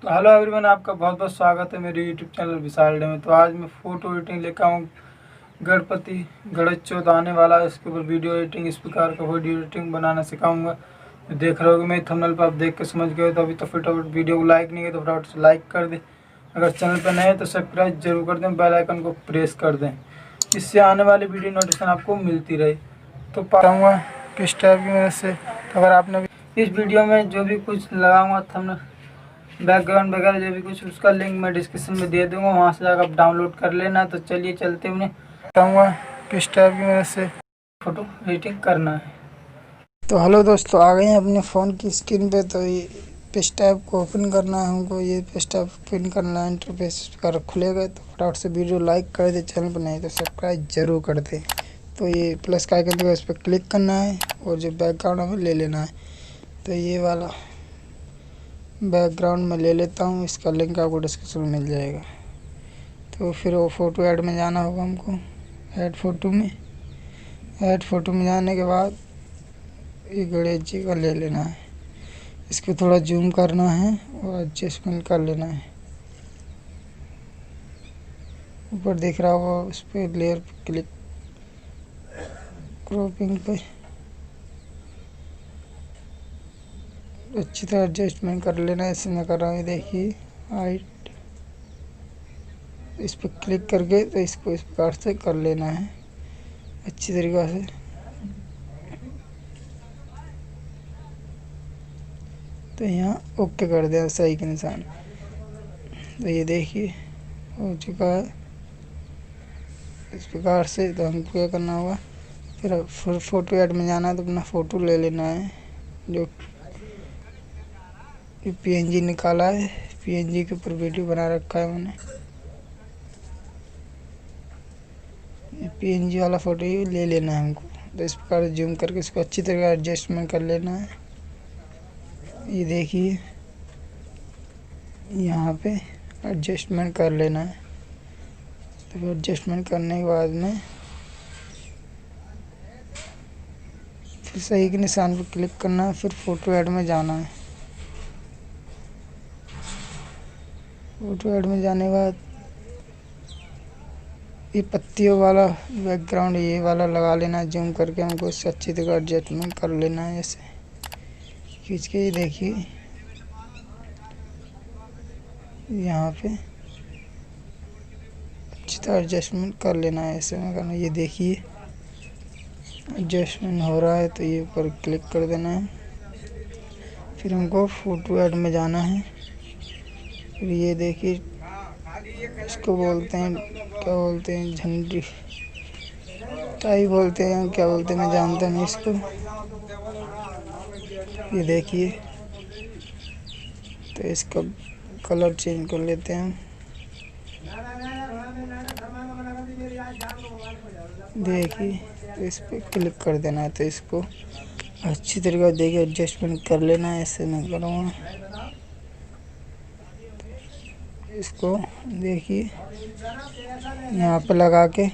तो hello everyone, आपका बहुत बहुत स्वागत है मेरे यूट्यूब चैनल विशाल डे में। तो आज मैं फ़ोटो एडिटिंग लेकर आऊँ। गणपति गणेश चौथ आने वाला है, इसके ऊपर वीडियो एडिटिंग, इस प्रकार का वीडियो एडिटिंग बनाना सिखाऊंगा। तो देख रहे हो कि मैं थंबनेल पर आप देख के समझ गए। तो अभी तो फटाफट वीडियो को लाइक नहीं है तो फटाफट से लाइक कर दें। अगर चैनल पर नए हैं तो सब्सक्राइब जरूर कर दें, बेल आइकन को प्रेस कर दें, इससे आने वाली वीडियो नोटिफिकेशन आपको मिलती रहे। तो पाऊँगा किस टाइप की वजह से। तो अगर आपने इस वीडियो में जो भी कुछ लगाऊंगा थंबनेल बैकग्राउंड वगैरह जो भी कुछ, उसका लिंक मैं डिस्क्रिप्शन में दे दूंगा, वहाँ से जाकर आप डाउनलोड कर लेना। तो चलिए चलते हैं, उन्हें बताऊँगा किस टाइप की वजह से फ़ोटो एडिटिंग करना है। तो हेलो दोस्तों, आ गए हैं अपने फ़ोन की स्क्रीन पे। तो ये पेज टैब को ओपन करना है हमको, ये पेज टैब ओपन करना है, इंटरफेस कर खुलेगा। तो फटाफट से वीडियो लाइक कर दे, चैनल पर नहीं तो सब्सक्राइब जरूर कर दे। तो ये प्लस का आइकन दिखेगा, इस पर क्लिक करना है और जो बैकग्राउंड हमें ले लेना है। तो ये वाला बैकग्राउंड में ले लेता हूँ, इसका लिंक आपको डिस्क्रिप्शन में मिल जाएगा। तो फिर वो फ़ोटो ऐड में जाना होगा हमको, ऐड फ़ोटो में जाने के बाद ये गणेश जी का ले लेना है। इसको थोड़ा जूम करना है और एडजस्टमेंट कर लेना है। ऊपर दिख रहा होगा, उस पर लेयर पर क्लिक, क्रॉपिंग पे अच्छी तरह एडजस्टमेंट कर लेना है। ऐसे मैं कर रहा हूँ, देखिए हाइट, इस पर क्लिक करके तो इसको इस प्रकार से कर लेना है अच्छी तरीक़ा से। तो यहाँ ओके कर दें सही के निशान। तो ये देखिए हो चुका है इस प्रकार से। तो हमको क्या करना होगा, फिर फ़ोटो ऐड में जाना है। तो अपना फ़ोटो ले लेना है, जो पीएनजी निकाला है, पीएनजी के ऊपर वीडियो बना रखा है मैंने। पीएनजी वाला फ़ोटो ही ले लेना है हमको। तो इस प्रकार जूम करके इसको अच्छी तरह एडजस्टमेंट कर लेना है। ये देखिए यहाँ पे एडजस्टमेंट कर लेना है। तो एडजस्टमेंट करने के बाद में फिर सही के निशान पर क्लिक करना है, फिर फ़ोटो ऐड में जाना है। फ़ोटो ऐड में जाने के बाद ये पत्तियों वाला बैकग्राउंड ये वाला लगा लेना है, जूम करके हमको इससे अच्छी तरह एडजस्टमेंट कर लेना है। ऐसे खींच के ये देखिए यहाँ पे अच्छी तरह एडजस्टमेंट कर लेना है। ऐसे में करना, ये देखिए एडजस्टमेंट हो रहा है। तो ये ऊपर क्लिक कर देना है, फिर हमको फ़ोटो ऐड में जाना है। फिर ये देखिए इसको बोलते हैं, क्या बोलते हैं, झंडी टाई बोलते हैं, क्या बोलते हैं मैं जानता नहीं इसको। ये देखिए तो इसका कलर चेंज कर लेते हैं। देखिए तो इस पर क्लिक कर देना है। तो इसको अच्छी तरीके से देखिए एडजस्टमेंट कर लेना है। ऐसे मैं करूँगा, इसको देखिए यहाँ पे लगा के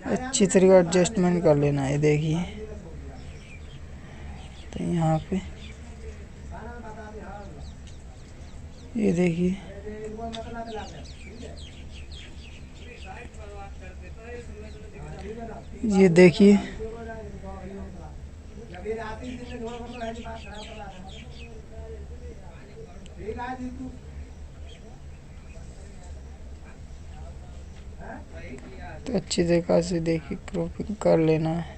अच्छी तरीके एडजस्टमेंट कर लेना है। देखिए तो यहाँ पे ये देखिए ये देखिए तो अच्छी तरीक़ा से देखिए क्रॉपिंग कर लेना है।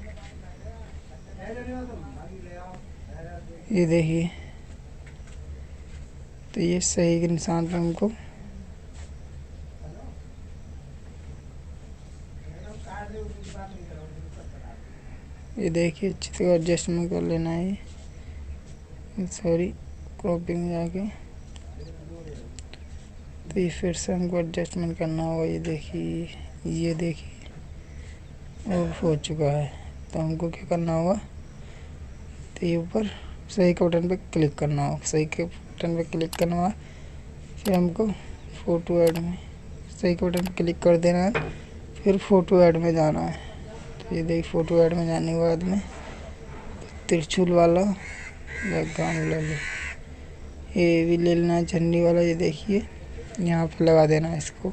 ये देखिए तो ये सही के निशान पे हमको ये देखिए अच्छी तरह एडजस्टमेंट कर लेना है। सॉरी, क्रॉपिंग में जाके तो ये फिर से हमको एडजस्टमेंट करना होगा। ये देखिए और हो चुका है। तो हमको क्या करना होगा, तो ये ऊपर सही के बटन पे क्लिक करना होगा। सही के बटन पे क्लिक करना होगा, फिर हमको फ़ोटो ऐड में सही के बटन पे क्लिक कर देना है, फिर फ़ोटो ऐड में जाना है। तो ये देखिए फ़ोटो ऐड में जाने के बाद में त्रिशूल वाला बैकग्राउंड ले लो। ये भी ले लेना है झंडी वाला। ये देखिए यहाँ पे लगा देना है इसको,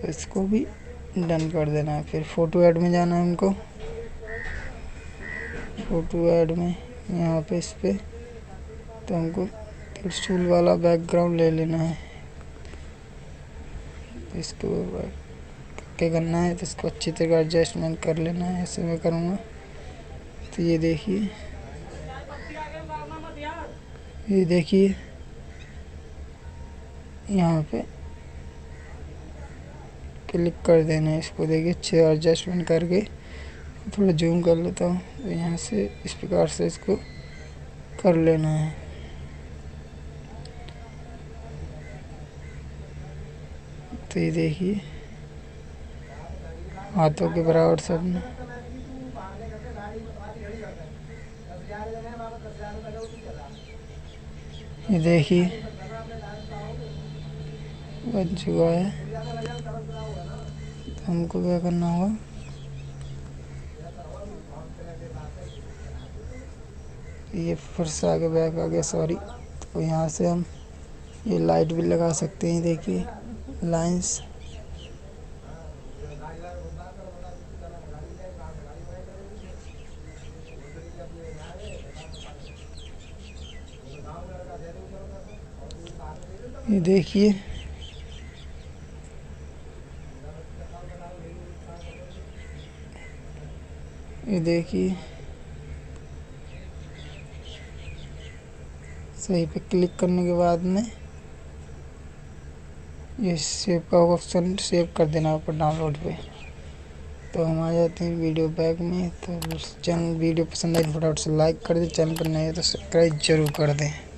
इसको भी डन कर देना है। फिर फ़ोटो ऐड में जाना है हमको। फ़ोटो ऐड में यहाँ पे इस पे तो हमको त्रिशूल वाला बैकग्राउंड ले लेना है। इसको क्या करना है तो इसको अच्छी तरह एडजस्टमेंट कर लेना है। ऐसे मैं करूँगा तो ये देखिए यहाँ पे क्लिक कर देना है इसको। देखिए अच्छे एडजस्टमेंट करके थोड़ा जूम कर लेता हूँ। तो यहाँ से इस प्रकार से इसको कर लेना है। तो ये देखिए हाथों के बराबर सब ने ये देखिए बन चुका है। तो हमको क्या करना होगा, ये फिर से आगे बैक आ गया, सॉरी। तो यहाँ से हम ये लाइट भी लगा सकते हैं। देखिए लाइंस, ये देखिए सही पे क्लिक करने के बाद में ये सेव का ऑप्शन सेव कर देना ऊपर डाउनलोड पे। तो हम आ जाते हैं वीडियो बैक में। तो चैनल वीडियो पसंद आई फटाफट से लाइक कर दें, चैनल पर नए तो सब्सक्राइब जरूर कर दें।